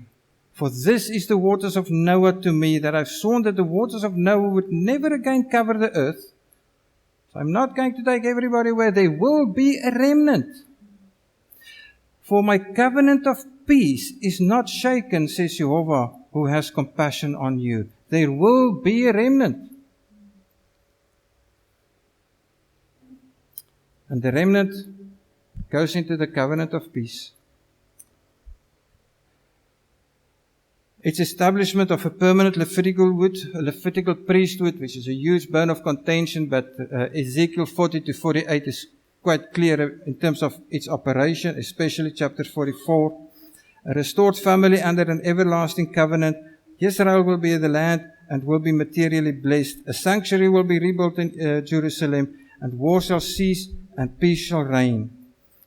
For this is the waters of Noah to me, that I've sworn that the waters of Noah would never again cover the earth. So I'm not going to take everybody away. There will be a remnant. For my covenant of peace is not shaken, says Jehovah, who has compassion on you. There will be a remnant. And the remnant goes into the covenant of peace. Its establishment of a permanent Levitical priesthood, which is a huge bone of contention, but Ezekiel 40 to 48 is quite clear in terms of its operation, especially chapter 44. A restored family under an everlasting covenant. Israel will be the land and will be materially blessed. A sanctuary will be rebuilt in Jerusalem, and war shall cease and peace shall reign.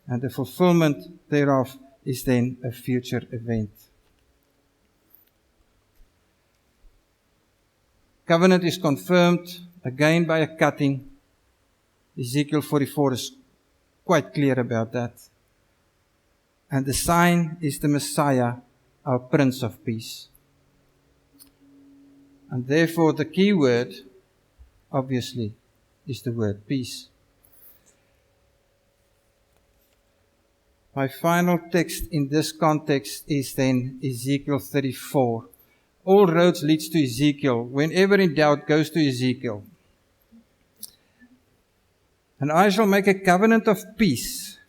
And the fulfillment thereof is then a future event. Covenant is confirmed again by a cutting. Ezekiel 44 is quite clear about that. And the sign is the Messiah, our Prince of Peace. And therefore the key word, obviously, is the word peace. My final text in this context is then Ezekiel 34. All roads leads to Ezekiel. Whenever in doubt, goes to Ezekiel. And I shall make a covenant of peace,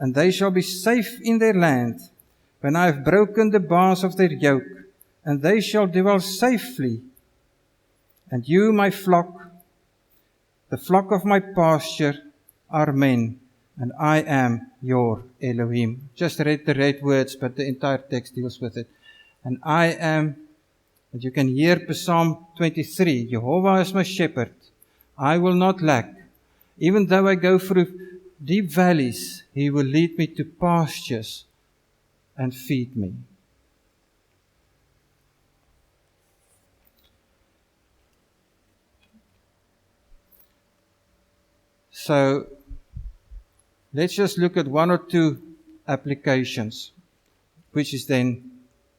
and they shall be safe in their land, when I have broken the bars of their yoke, and they shall dwell safely. And you, my flock, the flock of my pasture, are men, and I am your Elohim. Just read the red words, but the entire text deals with it. And I am, and you can hear Psalm 23, Jehovah is my shepherd, I will not lack. Even though I go through deep valleys, He will lead me to pastures and feed me. So, let's just look at one or two applications, which is then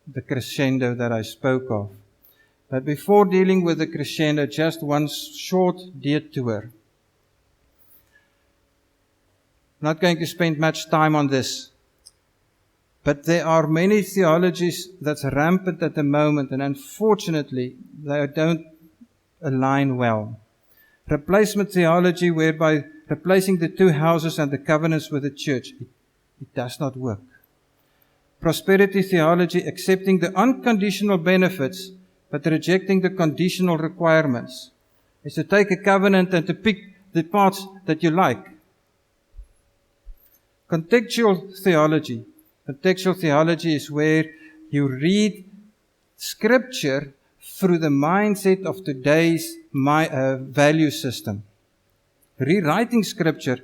the crescendo that I spoke of. But before dealing with the crescendo, just one short detour. I'm not going to spend much time on this, but there are many theologies that's rampant at the moment, and unfortunately, they don't align well. Replacement theology, whereby replacing the two houses and the covenants with the church, it does not work. Prosperity theology, accepting the unconditional benefits, but rejecting the conditional requirements. is to take a covenant and to pick the parts that you like. Contextual theology. Contextual theology is where you read Scripture through the mindset of today's value system. Rewriting Scripture,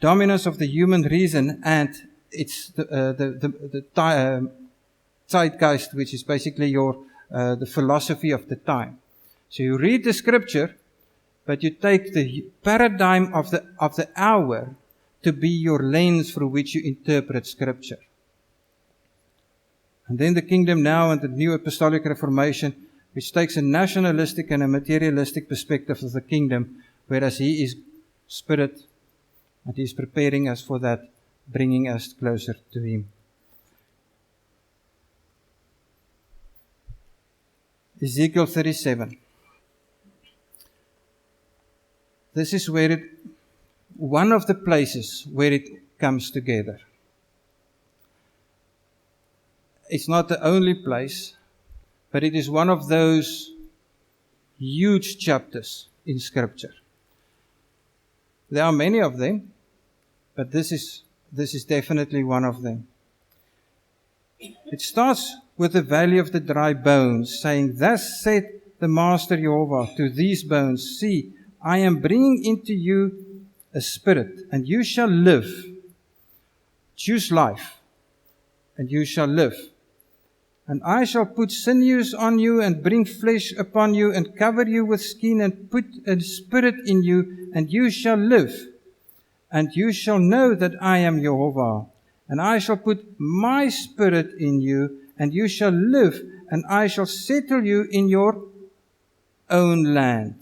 dominance of the human reason, and it's the zeitgeist, which is basically the philosophy of the time. So you read the Scripture, but you take the paradigm of the hour to be your lens through which you interpret Scripture. And then the Kingdom Now and the New Apostolic Reformation, which takes a nationalistic and a materialistic perspective of the kingdom, whereas He is Spirit, and He is preparing us for that, bringing us closer to Him. Ezekiel 37. This is one of the places where it comes together. It's not the only place, but it is one of those huge chapters in Scripture. There are many of them, but this is definitely one of them. It starts with the valley of the dry bones, saying, "Thus said the Master Jehovah to these bones, see, I am bringing into you a spirit, and you shall live. Choose life, and you shall live. And I shall put sinews on you, and bring flesh upon you, and cover you with skin, and put a spirit in you, and you shall live. And you shall know that I am Jehovah. And I shall put my spirit in you, and you shall live, and I shall settle you in your own land.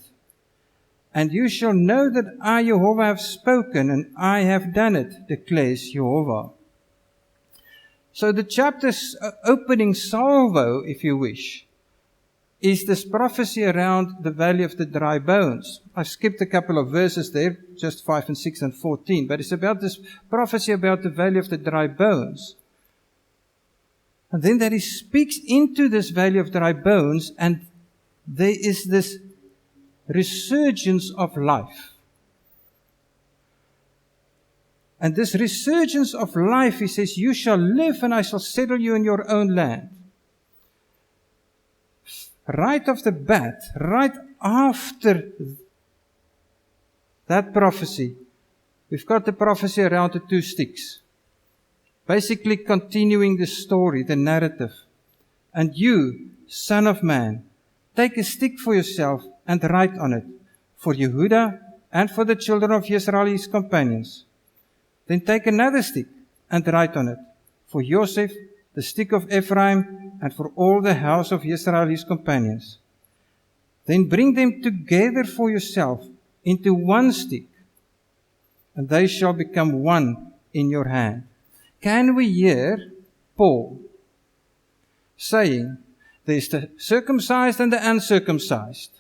And you shall know that I, Jehovah, have spoken, and I have done it, declares Jehovah." So the chapter's opening salvo, if you wish, is this prophecy around the valley of the dry bones. I skipped a couple of verses there, just 5 and 6 and 14, but it's about this prophecy about the valley of the dry bones. And then that He speaks into this valley of dry bones, and there is this resurgence of life. And this resurgence of life, He says, "You shall live, and I shall settle you in your own land." Right off the bat, right after that prophecy, we've got the prophecy around the two sticks. Basically continuing the story, the narrative. "And you, son of man, take a stick for yourself and write on it, for Yehudah and for the children of Israel, his companions. Then take another stick and write on it, for Joseph, the stick of Ephraim, and for all the house of Israel, his companions. Then bring them together for yourself into one stick, and they shall become one in your hand." Can we hear Paul saying, there's the circumcised and the uncircumcised,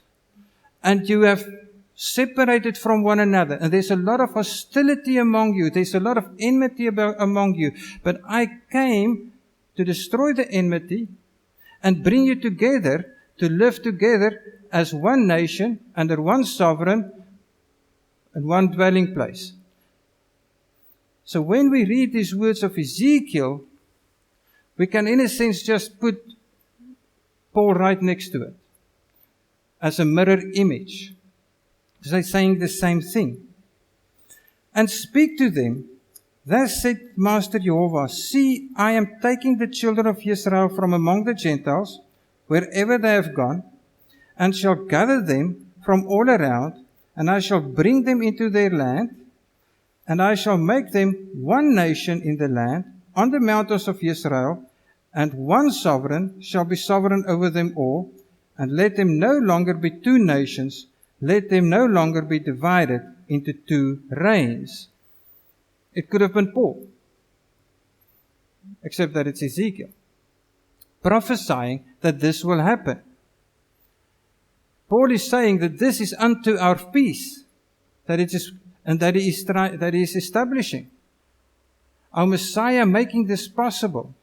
and you have separated from one another, and there's a lot of hostility among you, there's a lot of enmity among you, but I came to destroy the enmity and bring you together to live together as one nation under one sovereign and one dwelling place. So when we read these words of Ezekiel, we can in a sense just put Paul right next to it as a mirror image. Because they're saying the same thing. "And speak to them, thus said Master Jehovah, see, I am taking the children of Israel from among the Gentiles, wherever they have gone, and shall gather them from all around, and I shall bring them into their land, and I shall make them one nation in the land, on the mountains of Israel, and one sovereign shall be sovereign over them all, and let them no longer be two nations, let them no longer be divided into two reigns." It could have been Paul, except that it's Ezekiel, prophesying that this will happen. Paul is saying that this is unto our peace, that it is, and that he is establishing. Our Messiah making this possible.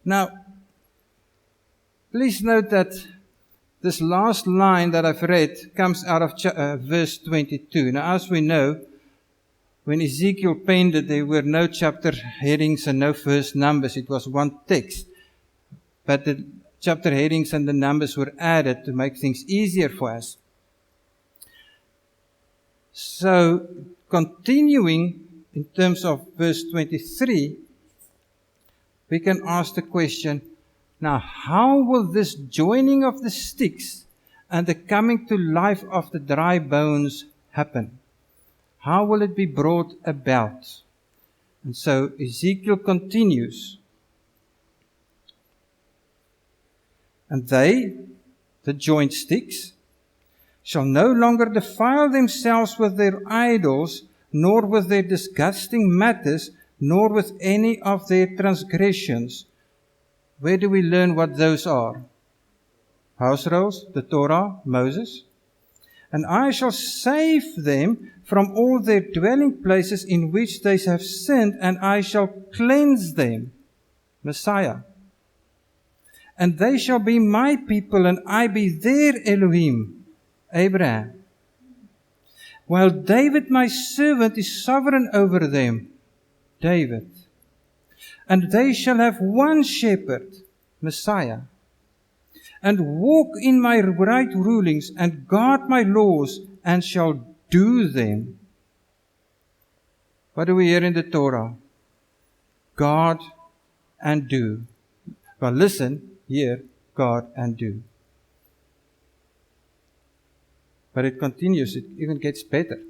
Now, please note that this last line that I've read comes out of verse 22. Now, as we know, when Ezekiel penned it, there were no chapter headings and no verse numbers. It was one text. But the chapter headings and the numbers were added to make things easier for us. So, continuing in terms of verse 23, we can ask the question, now how will this joining of the sticks and the coming to life of the dry bones happen? How will it be brought about? And so Ezekiel continues. And they, the joined sticks, shall no longer defile themselves with their idols, nor with their disgusting matters, nor with any of their transgressions. Where do we learn what those are? House rules, the Torah, Moses. And I shall save them from all their dwelling places in which they have sinned, and I shall cleanse them. Messiah. And they shall be my people, and I be their Elohim. Abraham. While David my servant is sovereign over them. David. And they shall have one shepherd, Messiah, and walk in my right rulings, and guard my laws, and shall do them. What do we hear in the Torah? Guard and do. Well, listen, hear, guard and do. But it continues, it even gets better.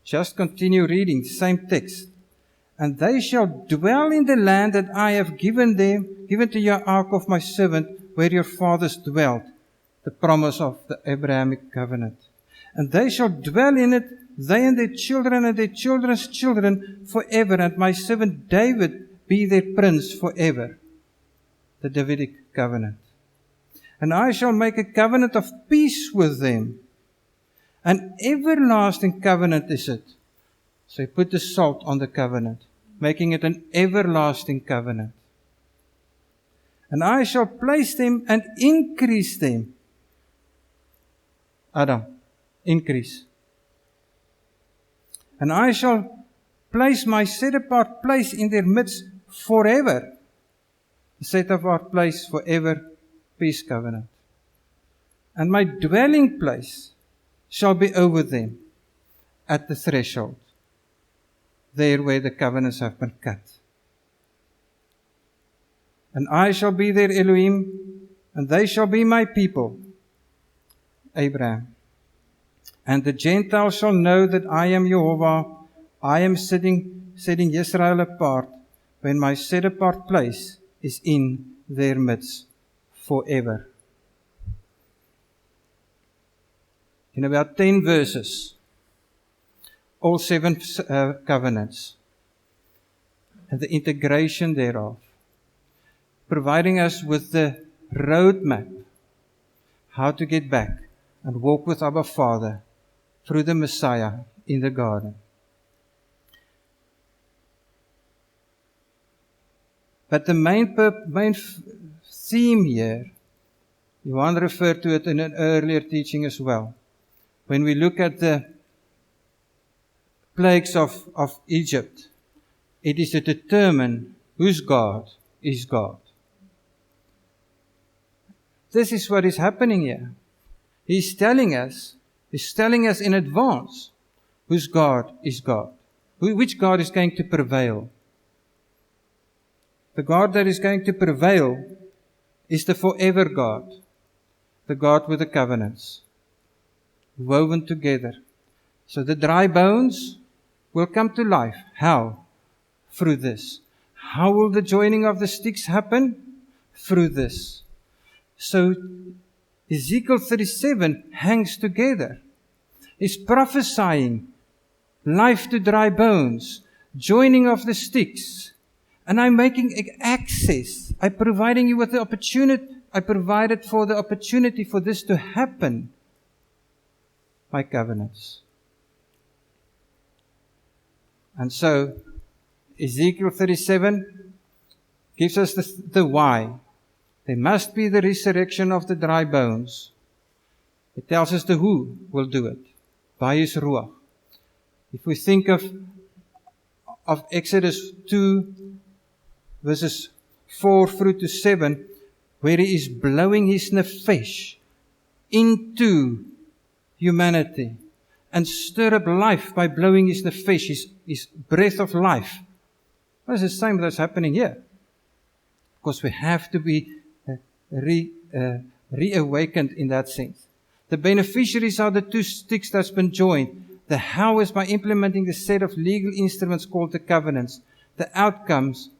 Just continue reading the same text. And they shall dwell in the land that I have given to Yaakov of my servant, where your fathers dwelt, the promise of the Abrahamic covenant. And they shall dwell in it, they and their children's children forever, and my servant David be their prince forever. The Davidic Covenant. And I shall make a covenant of peace with them. An everlasting covenant is it. So he put the salt on the covenant, making it an everlasting covenant. And I shall place them and increase them. Adam, increase. And I shall place my set-apart place in their midst forever. The set-apart place forever, peace covenant. And my dwelling place shall be over them at the threshold, there where the covenants have been cut. And I shall be their Elohim, and they shall be my people, Abraham. And the Gentiles shall know that I am Jehovah. I am setting Israel apart, when my set-apart place is in their midst forever. In about 10 verses, all 7 covenants, and the integration thereof, providing us with the roadmap, how to get back and walk with Abba Father through the Messiah in the garden. But the main theme here, Johan referred to it in an earlier teaching as well. When we look at the plagues of Egypt, it is to determine whose God is God. This is what is happening here. He's telling us in advance whose God is God. Which God is going to prevail. The God that is going to prevail is the forever God. The God with the covenants. Woven together. So the dry bones will come to life. How? Through this. How will the joining of the sticks happen? Through this. So Ezekiel 37 hangs together. It's prophesying life to dry bones, joining of the sticks. And I'm making access. I'm providing you with the opportunity. I provided for the opportunity for this to happen. My covenants. And so, Ezekiel 37 gives us the why. There must be the resurrection of the dry bones. It tells us the who will do it, by His Ruach. If we think of Exodus 2, verses 4 through to 7, where He is blowing His nefesh into humanity and stir up life by blowing His nefesh, His breath of life. Well, it's the same that's happening here. Because we have to be reawakened in that sense. The beneficiaries are the two sticks that's been joined. The how is by implementing the set of legal instruments called the covenants. The outcomes,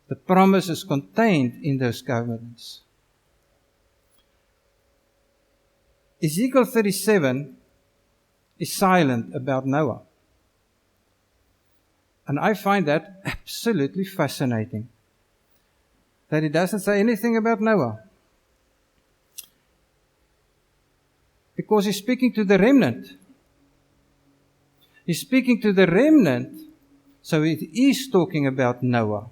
the promises contained in those covenants. Ezekiel 37 is silent about Noah. And I find that absolutely fascinating. That it doesn't say anything about Noah. Because he's speaking to the remnant. He's speaking to the remnant, so it is talking about Noah.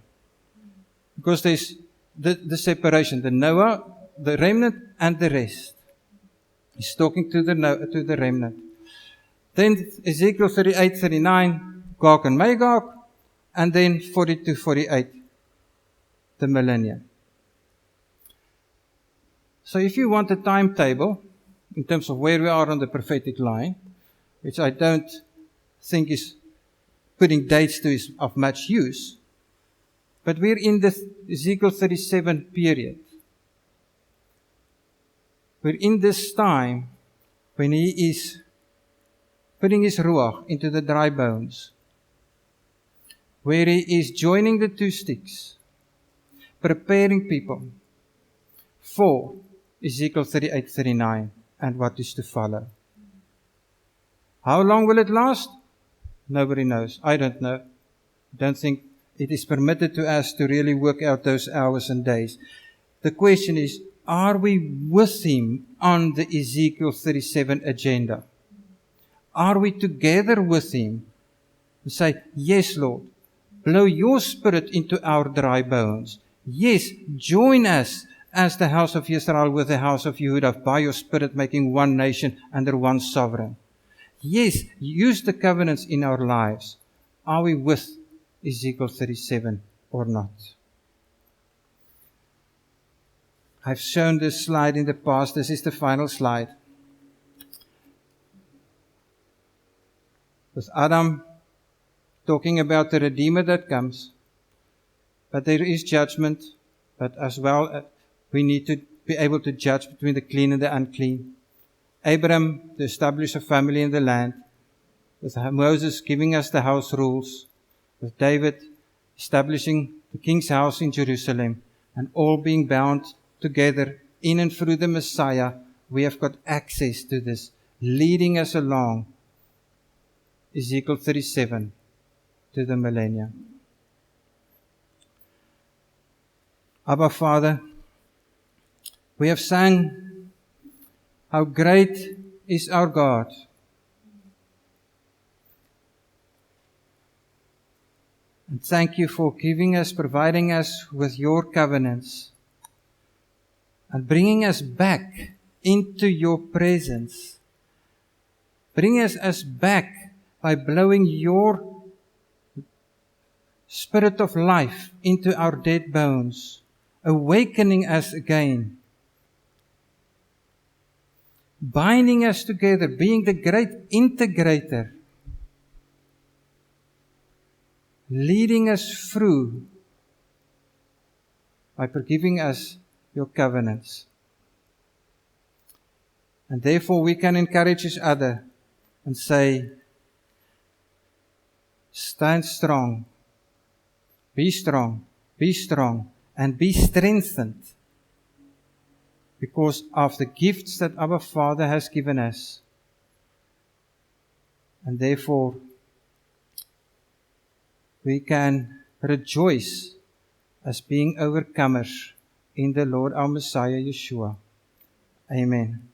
Because there's the separation, the Noah, the remnant, and the rest. He's talking to the remnant. Then Ezekiel 38, 39, Gog and Magog, and then 42, 48, the millennium. So if you want a timetable, in terms of where we are on the prophetic line, which I don't think is putting dates to is of much use, but we're in the Ezekiel 37 period. We're in this time when He is putting His Ruach into the dry bones, where He is joining the two sticks, preparing people for Ezekiel 38, 39, and what is to follow. How long will it last? Nobody knows. I don't know. I don't think it is permitted to us to really work out those hours and days. The question is, are we with Him on the Ezekiel 37 agenda? Are we together with Him and say, yes, Lord, blow your Spirit into our dry bones. Yes, join us as the house of Israel with the house of Judah, by your Spirit making one nation under one sovereign. Yes, use the covenants in our lives. Are we with Ezekiel 37 or not? I've shown this slide in the past. This is the final slide. With Adam talking about the Redeemer that comes. But there is judgment, but as well we need to be able to judge between the clean and the unclean. Abraham to establish a family in the land. With Moses giving us the house rules. With David establishing the king's house in Jerusalem. And all being bound together in and through the Messiah, we have got access to this, leading us along Ezekiel 37 to the millennium. Abba Father, we have sung how great is our God. And thank you for giving us, providing us with your covenants and bringing us back into your presence. Bring us back by blowing your Spirit of life into our dead bones, awakening us again, binding us together, being the great integrator, leading us through by forgiving us your covenants. And therefore we can encourage each other and say, stand strong, be strong, and be strengthened because of the gifts that our Father has given us. And therefore, we can rejoice as being overcomers in the Lord our Messiah, Yeshua. Amen.